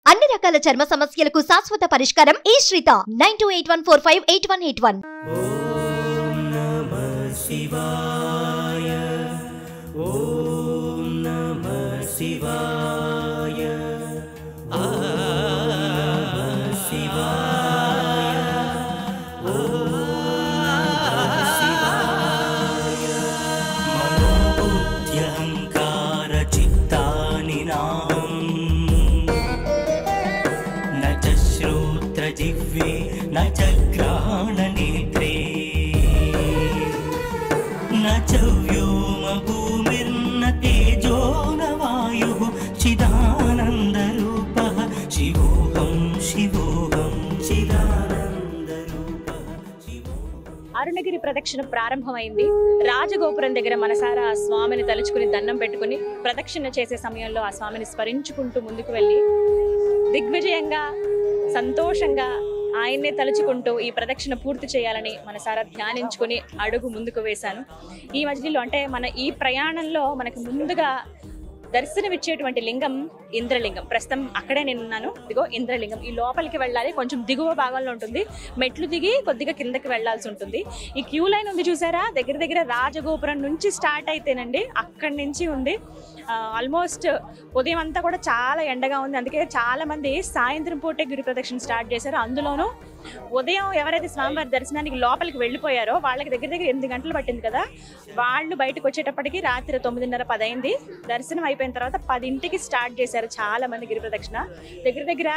అన్ని రకాల చర్మ సమస్యలకు శాశ్వత పరిష్కారం ఈ శ్రీత 9281458181. ఓం నమః శివాయ ఓం నమః శివాయ శివాయ ఓం నమః శివాయ మనోబుద్ధ్యహంకార చిత్తాని నాహం న చ శ్రోత్ర జిహ్వే న చ గ్రహణ నేత్రే न च व्योम भूमिर्न तेजो न वायुः चिदानन्दरूपः शिवोऽहं शिवोऽहं चिदानन्दरूपः అరుణగిరి ప్రదక్షిణ ప్రారంభమైంది. రాజగోపురం దగ్గర మనసారా ఆ స్వామిని తలుచుకుని దండం పెట్టుకుని ప్రదక్షిణ చేసే సమయంలో ఆ స్వామిని స్మరించుకుంటూ ముందుకు వెళ్ళి దిగ్విజయంగా సంతోషంగా ఆయన్నే తలుచుకుంటూ ఈ ప్రదక్షిణ పూర్తి చేయాలని మనసారా ధ్యానించుకుని అడుగు ముందుకు వేశాను. ఈ మధ్యలో అంటే మన ఈ ప్రయాణంలో మనకు ముందుగా దర్శనమిచ్చేటువంటి లింగం ఇంద్రలింగం. ప్రస్తుతం అక్కడే నేనున్నాను. ఇదిగో ఇంద్రలింగం. ఈ లోపలికి వెళ్ళాలి, కొంచెం దిగువ భాగంలో ఉంటుంది. మెట్లు దిగి కొద్దిగా కిందకి వెళ్లాల్సి ఉంటుంది. ఈ క్యూ లైన్ ఉంది చూసారా, దగ్గర దగ్గర రాజగోపురం నుంచి స్టార్ట్ అయితేనండి అక్కడి నుంచి ఉంది. ఆల్మోస్ట్ ఉదయం అంతా కూడా చాలా ఎండగా ఉంది. అందుకే చాలా మంది సాయంత్రం పూటే గిరి ప్రదక్షిణ స్టార్ట్ చేశారు. అందులోనూ ఉదయం ఎవరైతే స్వామివారి దర్శనానికి లోపలికి వెళ్ళిపోయారో వాళ్ళకి దగ్గర దగ్గర 8 గంటలు పట్టింది కదా, వాళ్ళు బయటకు వచ్చేటప్పటికి రాత్రి 9:30-10 అయింది. దర్శనం అయిపోయిన తర్వాత 10ంటికి స్టార్ట్ చేశారు చాలా మంది గిరి ప్రదక్షిణ. దగ్గర దగ్గర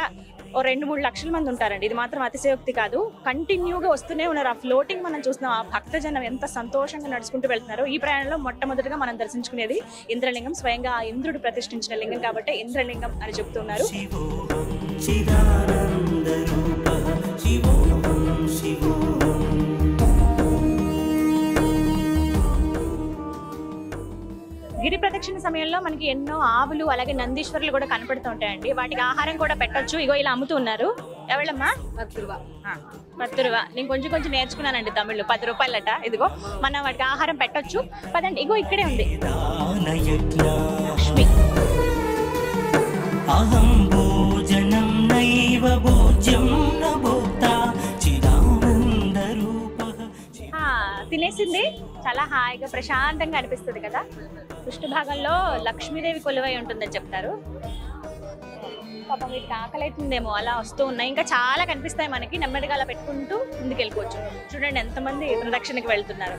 2-3 లక్షల మంది ఉంటారండి. ఇది మాత్రం అతిశయోక్తి కాదు. కంటిన్యూగా వస్తూనే ఉన్నారు. ఆ ఫ్లోటింగ్ మనం చూస్తున్నాం. ఆ భక్తజనం ఎంత సంతోషంగా నడుచుకుంటూ వెళ్తున్నారు. ఈ ప్రయాణంలో మొట్టమొదటిగా మనం దర్శించుకునేది ఇంద్రలింగం. స్వయంగా ఆ ఇంద్రుడు ప్రతిష్ఠించిన లింగం కాబట్టి ఇంద్రలింగం అని చెప్తున్నారు. గిరి ప్రదక్షిణ సమయంలో మనకి ఎన్నో ఆవులు అలాగే నందీశ్వరులు కూడా కనపడుతూ ఉంటాయండి. వాటికి ఆహారం కూడా పెట్టొచ్చు. ఇగో ఇలా అమ్ముతూ ఉన్నారు. ఎవళ్ళమ్మా? 10 రూపా. నేను కొంచెం నేర్చుకున్నానండి తమిళ్లో. 10 రూపాయలట. ఇదిగో మనం వాటికి ఆహారం పెట్టొచ్చు. పదండి. ఇగో ఇక్కడే ఉంది లక్ష్మి. తినేసింది. చాలా హాయిగా ప్రశాంతంగా అనిపిస్తుంది కదా. పృష్ఠ భాగంలో లక్ష్మీదేవి కొలువై ఉంటుందని చెప్తారు. పాపం వీటికి ఆకలి అవుతుందేమో అలా వస్తూ ఉన్నాయి. ఇంకా చాలా కనిపిస్తాయి మనకి. నెమ్మదిగా అలా పెట్టుకుంటూ ముందుకు వెళ్ళిపోవచ్చు. చూడండి ఎంతమంది ప్రదక్షిణకి వెళ్తున్నారు.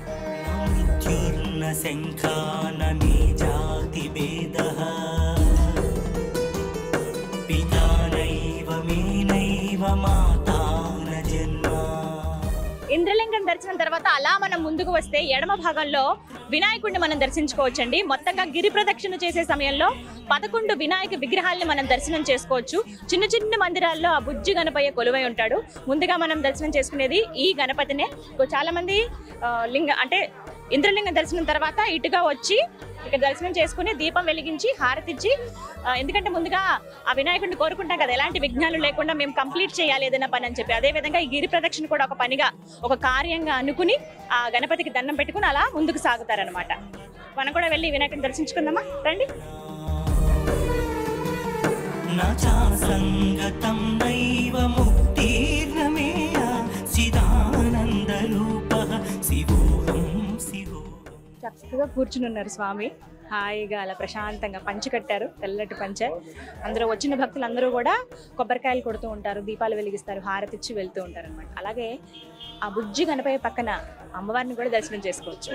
ఇంద్రలింగం దర్శనం తర్వాత అలా మనం ముందుకు వస్తే ఎడమ భాగంలో వినాయకుడిని మనం దర్శించుకోవచ్చండి. మొత్తంగా గిరి ప్రదక్షిణ చేసే సమయంలో 11 వినాయక విగ్రహాలను మనం దర్శనం చేసుకోవచ్చు. చిన్న చిన్న మందిరాల్లో ఆ బుజ్జి గణపయ్య కొలువై ఉంటాడు. ముందుగా మనం దర్శనం చేసుకునేది ఈ గణపతినే. చాలా మంది ఇంద్రలింగ దర్శనం తర్వాత ఇటుగా వచ్చి ఇక్కడ దర్శనం చేసుకుని దీపం వెలిగించి హారతిచ్చి, ఎందుకంటే ముందుగా ఆ వినాయకుడిని కోరుకుంటాం కదా, ఎలాంటి విఘ్నాలు లేకుండా మేము కంప్లీట్ చేయాలి ఏదైనా పని అని చెప్పి. అదేవిధంగా ఈ గిరి ప్రదక్షిణ కూడా ఒక పనిగా, ఒక కార్యంగా అనుకుని ఆ గణపతికి దండం పెట్టుకుని అలా ముందుకు సాగుతారనమాట. మనం కూడా వెళ్ళి వినాయకుడిని దర్శించుకుందామా? రండి. చక్కగా కూర్చుని ఉన్నారు స్వామి. హాయిగా అలా ప్రశాంతంగా పంచె కట్టారు, తెల్లటి పంచె. అందరూ వచ్చిన భక్తులు అందరూ కూడా కొబ్బరికాయలు కొడుతూ ఉంటారు, దీపాలు వెలిగిస్తారు, హారతిచ్చి వెళ్తూ ఉంటారు అనమాట. అలాగే ఆ బుజ్జి గణపయ్య పక్కన అమ్మవారిని కూడా దర్శనం చేసుకోవచ్చు.